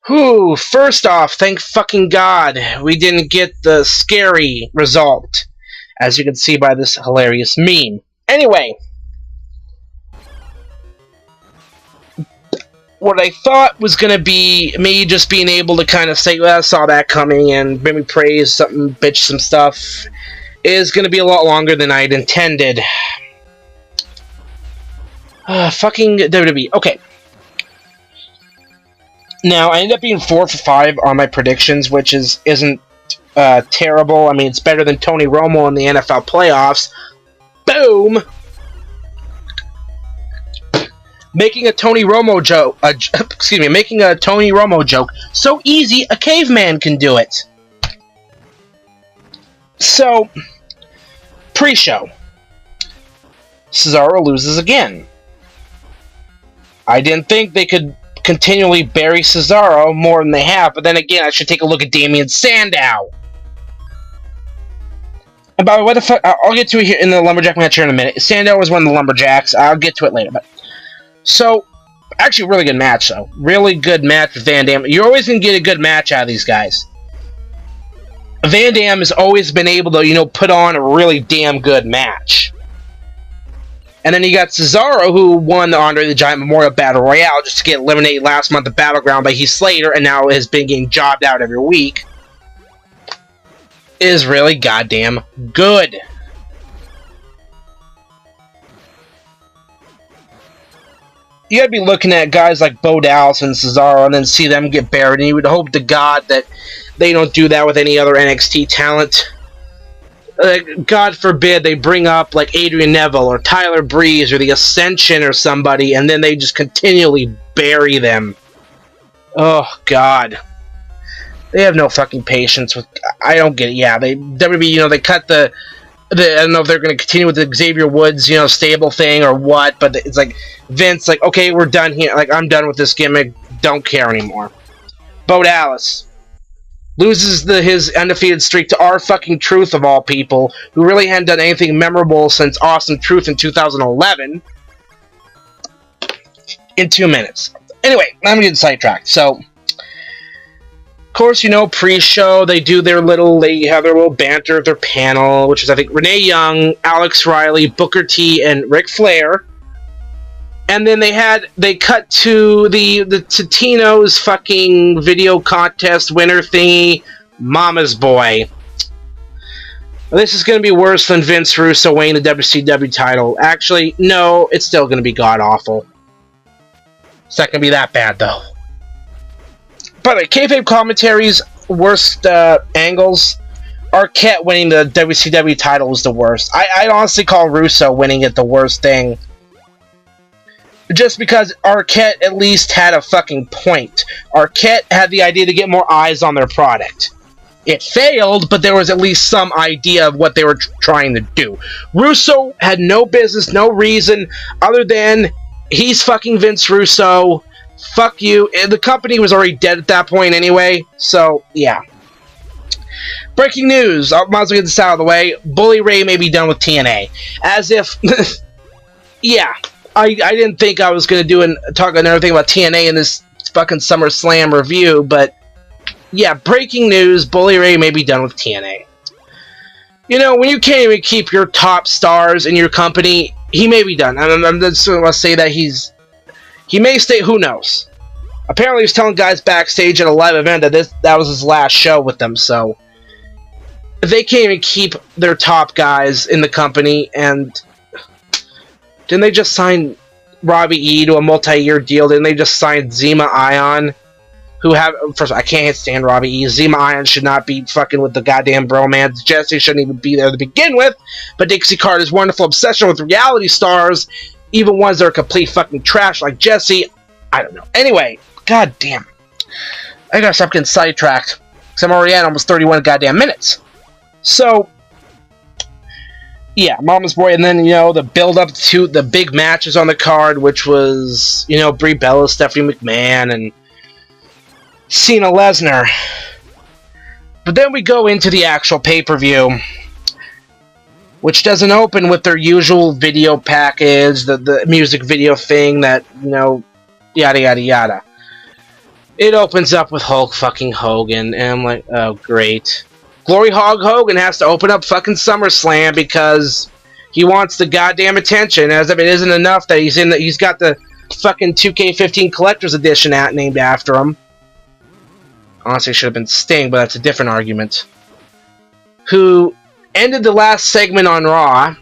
Whew, first off, thank fucking God we didn't get the scary result, as you can see by this hilarious meme. Anyway, what I thought was going to be me just being able to kind of say, well, I saw that coming, and maybe praise something, bitch some stuff, is going to be a lot longer than I'd intended. Fucking WWE. Okay. Now, I ended up being 4 for 5 on my predictions, which isn't terrible. I mean, it's better than Tony Romo in the NFL playoffs. Boom! Making a Tony Romo joke. Making a Tony Romo joke. So easy, a caveman can do it. So, pre-show. Cesaro loses again. I didn't think they could continually bury Cesaro more than they have, but then again, I should take a look at Damian Sandow. And by the way, what the fuck? I'll get to it here in the Lumberjack match here in a minute. Sandow was one of the Lumberjacks. I'll get to it later. But so, actually, really good match, though. Really good match with Van Dam. You're always going to get a good match out of these guys. Van Dam has always been able to, put on a really damn good match. And then you got Cesaro, who won the Andre the Giant Memorial Battle Royale just to get eliminated last month at Battleground by Heath Slater, and now has been getting jobbed out every week. Is really goddamn good. You gotta be looking at guys like Bo Dallas and Cesaro and then see them get buried, and you would hope to God that they don't do that with any other NXT talent. God forbid they bring up like Adrian Neville or Tyler Breeze or the Ascension or somebody, and then they just continually bury them. Oh God, they have no fucking patience with. I don't get it. Yeah, WB, they cut the. I don't know if they're going to continue with the Xavier Woods, stable thing or what, but it's like Vince, like, okay, we're done here. Like, I'm done with this gimmick. Don't care anymore. Bo Dallas loses his undefeated streak to our fucking Truth of all people, who really hadn't done anything memorable since Awesome Truth in 2011. In 2 minutes. Anyway, I'm getting sidetracked. So, of course, pre-show, they have their little banter at their panel, which is, I think, Renee Young, Alex Riley, Booker T, and Ric Flair. And then they cut to the Totino's fucking video contest winner thingy, Mama's Boy. This is going to be worse than Vince Russo winning the WCW title. Actually, no, it's still going to be god-awful. It's not going to be that bad, though. By the way, kayfabe commentary's worst angles, Arquette winning the WCW title was the worst. I'd honestly call Russo winning it the worst thing. Just because Arquette at least had a fucking point. Arquette had the idea to get more eyes on their product. It failed, but there was at least some idea of what they were trying to do. Russo had no business, no reason, other than he's fucking Vince Russo. Fuck you. The company was already dead at that point anyway, so yeah. Breaking news. I might as well get this out of the way. Bully Ray may be done with TNA. As if... yeah. I didn't think I was going to talk another thing about TNA in this fucking SummerSlam review, but yeah, breaking news, Bully Ray may be done with TNA. When you can't even keep your top stars in your company, he may be done. I'm just going to say that he may stay, who knows. Apparently he was telling guys backstage at a live event that was his last show with them, so if they can't even keep their top guys in the company, and didn't they just sign Robbie E to a multi-year deal? Didn't they just sign Zema Ion? First of all, I can't stand Robbie E. Zema Ion should not be fucking with the goddamn bromance. Jesse shouldn't even be there to begin with. But Dixie Carter's wonderful obsession with reality stars, even ones that are complete fucking trash like Jesse, I don't know. Anyway, goddamn. I gotta stop getting sidetracked, because I'm already at almost 31 goddamn minutes. So, yeah, Mama's Boy, and then, the build-up to the big matches on the card, which was, Brie Bella, Stephanie McMahon, and Cena Lesnar. But then we go into the actual pay-per-view, which doesn't open with their usual video package, the music video thing that, yada yada yada. It opens up with Hulk fucking Hogan, and I'm like, oh, great. Glory Hog Hogan has to open up fucking SummerSlam because he wants the goddamn attention, as if it isn't enough that he's got the fucking 2K15 Collector's Edition named after him. Honestly, it should have been Sting, but that's a different argument. Who ended the last segment on Raw,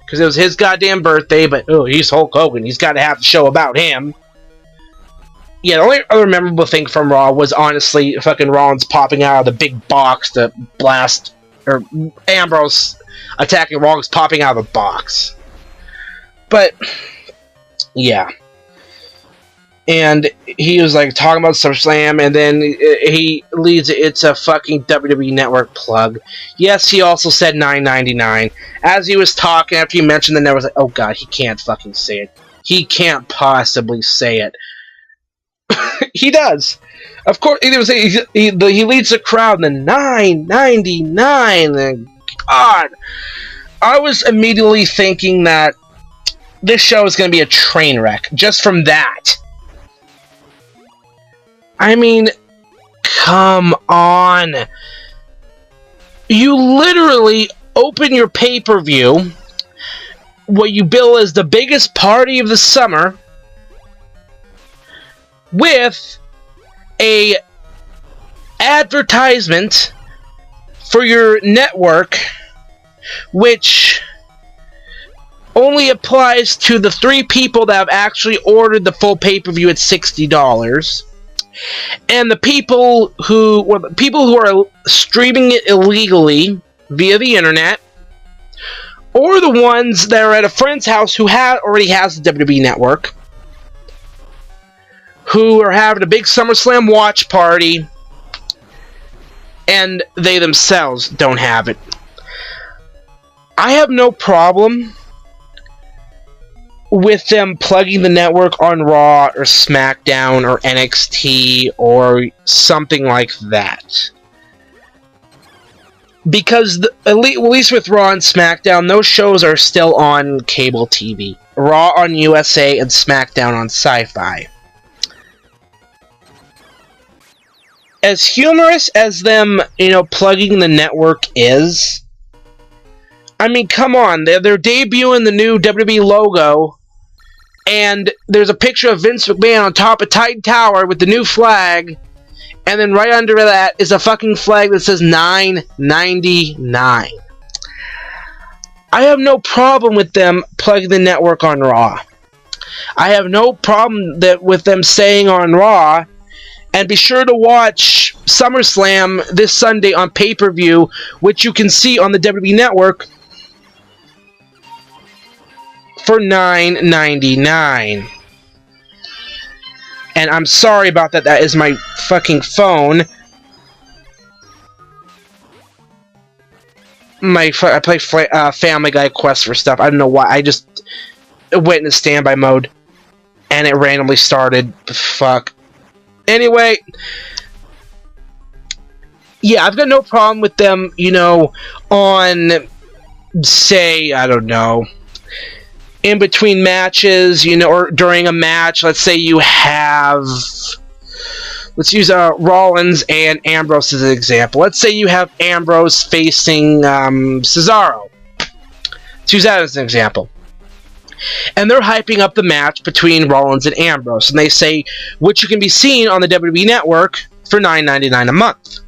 because it was his goddamn birthday, but, oh, he's Hulk Hogan, he's got to have the show about him. Yeah, the only other memorable thing from Raw was, honestly, fucking Rollins popping out of the big box to blast, or Ambrose attacking Rollins popping out of the box. But, yeah. And he was, like, talking about SummerSlam, and then he leads it's a fucking WWE Network plug. Yes, he also said $9.99. As he was talking, after he mentioned the network, I was like, oh god, he can't fucking say it. He can't possibly say it. He does. Of course, he leads the crowd in the $9.99. And god, I was immediately thinking that this show is going to be a train wreck just from that. I mean, come on. You literally open your pay-per-view, what you bill as the biggest party of the summer, with a advertisement for your network, which only applies to the 3 people that have actually ordered the full pay-per-view at $60, and the people who are streaming it illegally via the internet, or the ones that are at a friend's house who already has the WWE Network, who are having a big SummerSlam watch party, and they themselves don't have it. I have no problem with them plugging the network on Raw or SmackDown or NXT or something like that. Because, at least with Raw and SmackDown, those shows are still on cable TV. Raw on USA and SmackDown on Sci-Fi. As humorous as them, plugging the network is, I mean, come on, they're debuting the new WWE logo, and there's a picture of Vince McMahon on top of Titan Tower with the new flag, and then right under that is a fucking flag that says $9.99. I have no problem with them plugging the network on Raw. I have no problem with them saying on Raw, and be sure to watch SummerSlam this Sunday on pay-per-view, which you can see on the WWE Network for $9.99. And I'm sorry about that. That is my fucking phone. I play Family Guy Quest for stuff. I don't know why. I just went into standby mode, and it randomly started. Fuck. Anyway, yeah, I've got no problem with them, on, say, I don't know, in between matches, or during a match. Let's say you have, let's use Rollins and Ambrose as an example. Let's say you have Ambrose facing Cesaro. Let's use that as an example. And they're hyping up the match between Rollins and Ambrose, and they say, which you can be seen on the WWE Network for $9.99 a month.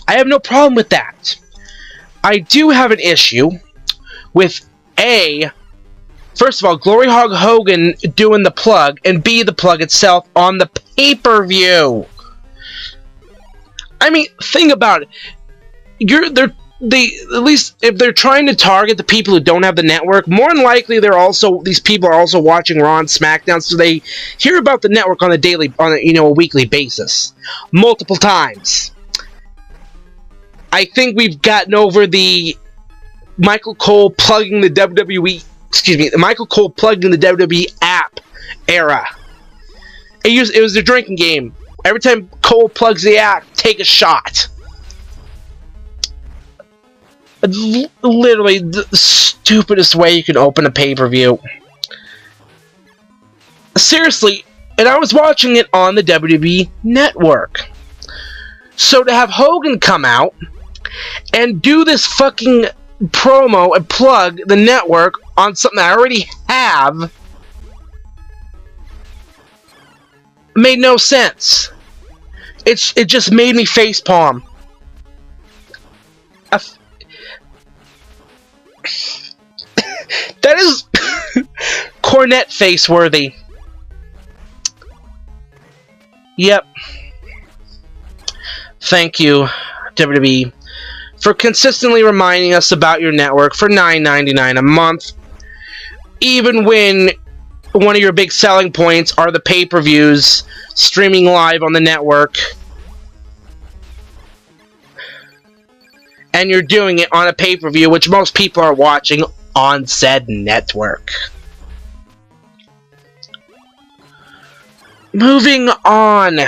I have no problem with that. I do have an issue with first of all, Glory Hog Hogan doing the plug, and B, the plug itself on the pay-per-view. I mean, think about it. At least if they're trying to target the people who don't have the network, more than likely these people are also watching Raw and SmackDown, so they hear about the network on a weekly basis, multiple times. I think we've gotten over the Michael Cole plugging the WWE app era. It was a drinking game. Every time Cole plugs the app, take a shot. Literally the stupidest way you can open a pay-per-view. Seriously, And I was watching it on the WWE Network. So to have Hogan come out and do this fucking promo and plug the network on something I already have made no sense. It just made me facepalm. That is cornet face worthy. Yep. Thank you, WWE, for consistently reminding us about your network for $9.99 a month, even when one of your big selling points are the pay-per-views streaming live on the network, and you're doing it on a pay-per-view which most people are watching on said network. Moving on.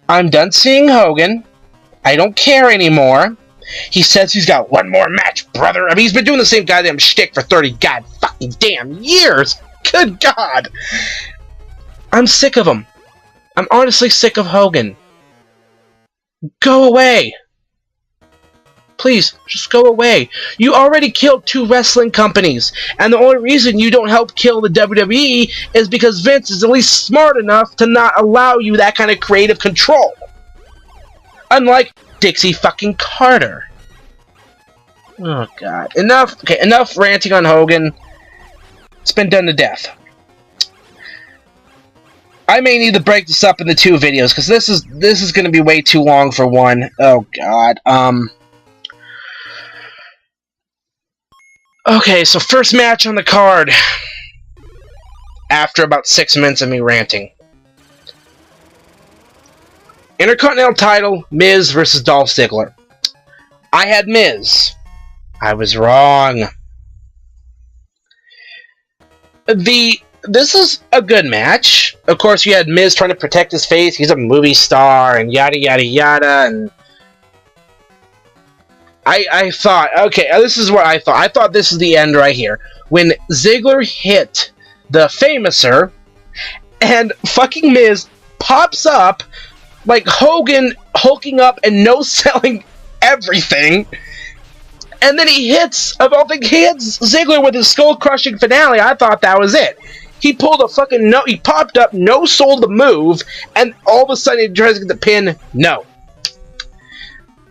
I'm done seeing Hogan. I don't care anymore. He says he's got one more match, brother. I mean, he's been doing the same goddamn shtick for 30 god fucking damn years. Good God. I'm sick of him. I'm honestly sick of Hogan. Go away. Please, just go away. You already killed 2 wrestling companies, and the only reason you don't help kill the WWE is because Vince is at least smart enough to not allow you that kind of creative control. Unlike Dixie fucking Carter. Oh, God. Enough. Okay, enough ranting on Hogan. It's been done to death. I may need to break this up into 2 videos, because this is going to be way too long for one. Oh, God. Okay, so first match on the card. After about 6 minutes of me ranting. Intercontinental title, Miz versus Dolph Ziggler. I had Miz. I was wrong. This is a good match. Of course, you had Miz trying to protect his face. He's a movie star, and yada yada yada, and I thought, okay, this is what I thought. I thought this is the end right here. When Ziggler hit the Famouser, and fucking Miz pops up, like Hogan hulking up and no-selling everything, and then he hits, of all things, he hits Ziggler with his skull-crushing finale. I thought that was it. He pulled a fucking he popped up, no-sold the move, and all of a sudden he tries to get the pin. No.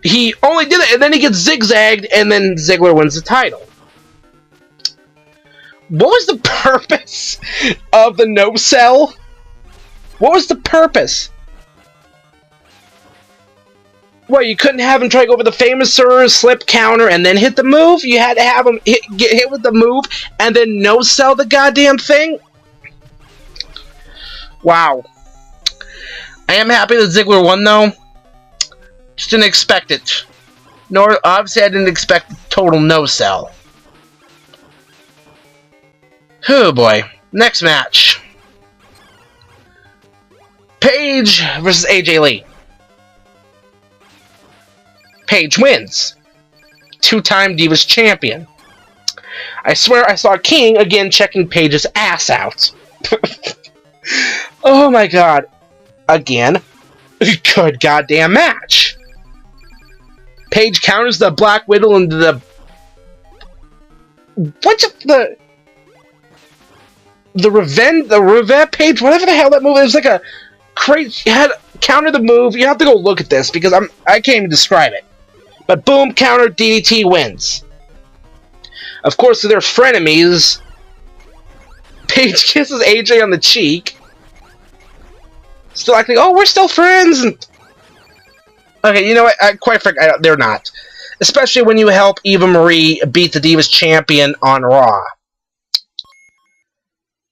He only did it, and then he gets zigzagged, and then Ziggler wins the title. What was the purpose of the no-sell? What was the purpose? What, you couldn't have him try to go over the Famouser, slip counter, and then hit the move? You had to have him get hit with the move, and then no-sell the goddamn thing? Wow. I am happy that Ziggler won, though. Just didn't expect it. Nor, obviously, I didn't expect total no-sell. Oh boy. Next match. Paige versus AJ Lee. Paige wins. 2-time Divas champion. I swear I saw King again checking Paige's ass out. Oh my god. Again. Good goddamn match. Paige counters the Black Widow into the... What's the Revenge Page, whatever the hell that move is. It was like a crazy... You had counter the move. You have to go look at this because I can't even describe it. But boom, counter, DDT wins. Of course, they're frenemies. Paige kisses AJ on the cheek. Still acting, oh, we're still friends. And okay, you know what? Quite frankly, they're not. Especially when you help Eva Marie beat the Divas champion on Raw.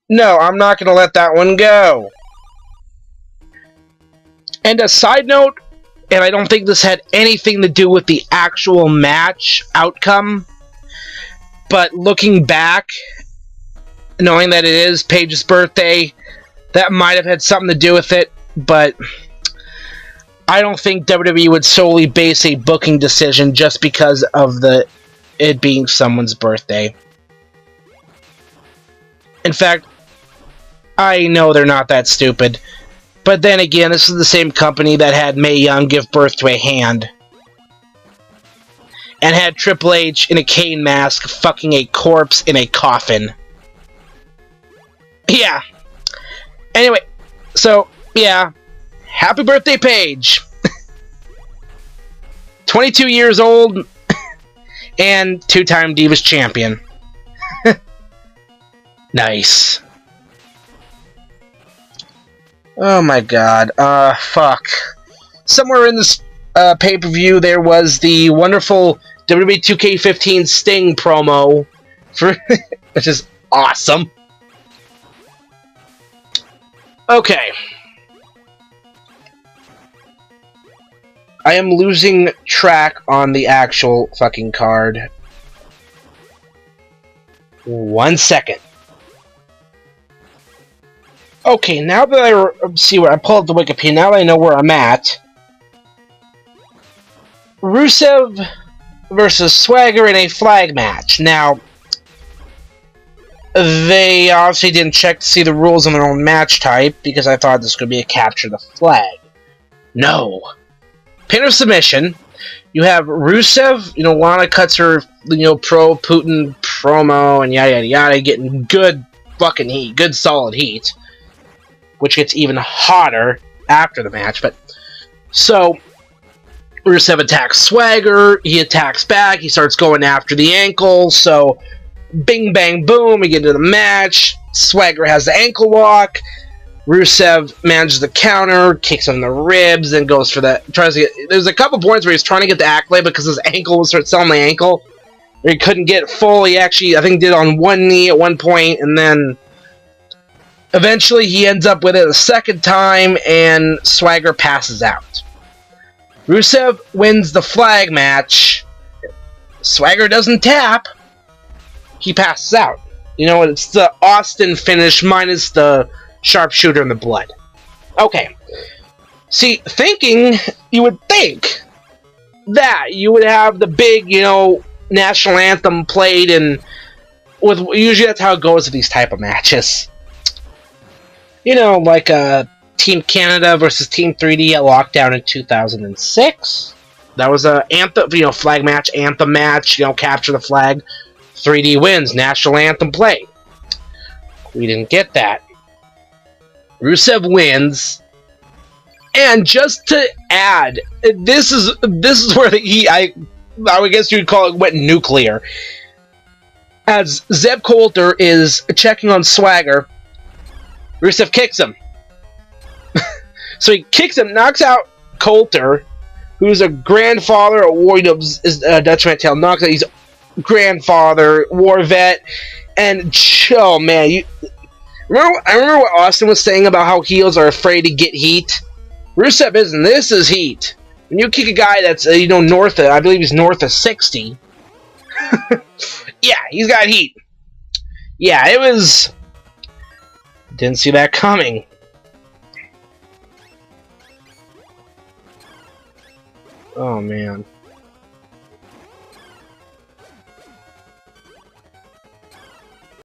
No, I'm not going to let that one go. And a side note, and I don't think this had anything to do with the actual match outcome, but looking back, knowing that it is Paige's birthday, that might have had something to do with it, but I don't think WWE would solely base a booking decision just because of it being someone's birthday. In fact, I know they're not that stupid. But then again, this is the same company that had Mae Young give birth to a hand. And had Triple H in a cane mask fucking a corpse in a coffin. Yeah. Anyway, so, yeah. Happy birthday, Paige! 22 years old, and two-time Divas champion. Nice. Oh my god, fuck. Somewhere in this pay-per-view there was the wonderful WWE 2K15 Sting promo, for which is awesome. Okay. I am losing track on the actual fucking card. 1 second. Okay, now that I see where I pulled up the Wikipedia, now that I know where I'm at. Rusev versus Swagger in a flag match. Now, they obviously didn't check to see the rules on their own match type, because I thought this could be a capture the flag. No. Pin of submission. You have Rusev, Lana cuts her, pro-Putin promo, and yada yada yada, getting good fucking heat, good solid heat. Which gets even hotter after the match, but... So, Rusev attacks Swagger, he attacks back, he starts going after the ankle, so... Bing, bang, boom, we get into the match, Swagger has the ankle lock, Rusev manages the counter, kicks him in the ribs, then goes for the... There's a couple points where he's trying to get the accolade because his ankle was selling the ankle. He couldn't get it full, he actually, I think, did it on one knee at one point, and then... Eventually, he ends up with it a second time, and Swagger passes out. Rusev wins the flag match. Swagger doesn't tap. He passes out. It's the Austin finish minus the sharpshooter and the blood. Okay. See, you would think that you would have the big, national anthem played, and usually that's how it goes with these type of matches. Like Team Canada versus Team 3D at Lockdown in 2006. That was a anthem, flag match, anthem match, capture the flag. 3D wins, national anthem play. We didn't get that. Rusev wins. And just to add, this is where I would guess you'd call it went nuclear. As Zeb Coulter is checking on Swagger, Rusev kicks him. So he kicks him, knocks out Coulter, who's a grandfather, Dutch Man Tail, knocks out his grandfather, war vet, and oh man, I remember what Austin was saying about how heels are afraid to get heat. Rusev isn't. This is heat. When you kick a guy that's north of, I believe he's north of 60. Yeah, he's got heat. Yeah, it was. Didn't see that coming. Oh, man.